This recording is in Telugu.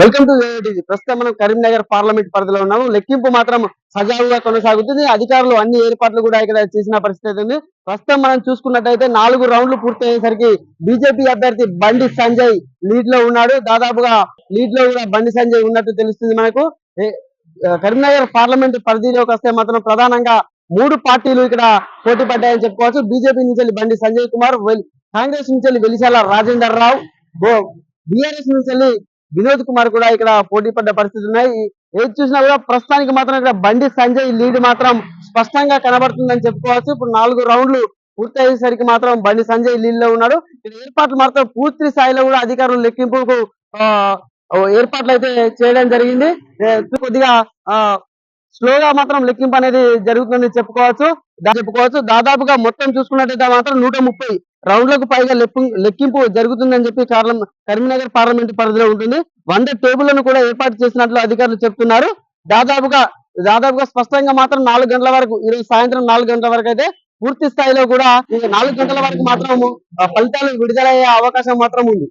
Welcome to TV. ప్రస్తుతం మనం కరీంనగర్ పార్లమెంట్ పరిధిలో ఉన్నాము. లెక్కింపు మాత్రం సజావుగా కొనసాగుతుంది. అధికారులు అన్ని ఏర్పాట్లు కూడా ఇక్కడ చేసిన పరిస్థితి ఉంది. ప్రస్తుతం మనం చూసుకున్నట్టయితే 4 రౌండ్లు పూర్తయ్యేసరికి బీజేపీ అభ్యర్థి బండి సంజయ్ లీడ్ లో ఉన్నాడు. దాదాపుగా లీడ్ లో కూడా బండి సంజయ్ ఉన్నట్టు తెలుస్తుంది మనకు. కరీంనగర్ పార్లమెంట్ పరిధిలోకి వస్తే మాత్రం ప్రధానంగా 3 పార్టీలు ఇక్కడ పోటీ పడ్డాయని చెప్పుకోవచ్చు. బీజేపీ నుంచి బండి సంజయ్ కుమార్, కాంగ్రెస్ నుంచి వెలిశాల రాజేందర్ రావు, బీఆర్ఎస్ నుంచి వినోద్ కుమార్ కూడా ఇక్కడ పోటీ పడ్డ పరిస్థితి ఉన్నాయి. ఏది చూసినా కూడా ప్రస్తుతానికి మాత్రం ఇక్కడ బండి సంజయ్ లీడ్ మాత్రం స్పష్టంగా కనబడుతుందని చెప్పుకోవచ్చు. ఇప్పుడు 4 రౌండ్లు పూర్తయ్యేసరికి మాత్రం బండి సంజయ్ లీడ్ లో ఉన్నాడు. ఏర్పాట్లు మాత్రం పూర్తి స్థాయిలో కూడా అధికారులు లెక్కింపుకు ఏర్పాట్లు అయితే చేయడం జరిగింది. కొద్దిగా స్లోగా మాత్రం లెక్కింపు అనేది జరుగుతుందని చెప్పుకోవచ్చు. దాదాపుగా మొత్తం చూసుకున్నట్టయితే మాత్రం 130 రౌండ్లకు పైగా లెక్కింపు జరుగుతుందని చెప్పి కరీంనగర్ పార్లమెంట్ పరిధిలో ఉంటుంది. 100 టేబుళ్లను కూడా ఏర్పాటు చేసినట్లు అధికారులు చెప్తున్నారు. దాదాపుగా స్పష్టంగా మాత్రం 4 గంటల వరకు, ఈరోజు సాయంత్రం 4 గంటల వరకు అయితే పూర్తి స్థాయిలో కూడా 4 గంటల వరకు మాత్రం ఫలితాలు విడుదలయ్యే అవకాశం మాత్రం ఉంది.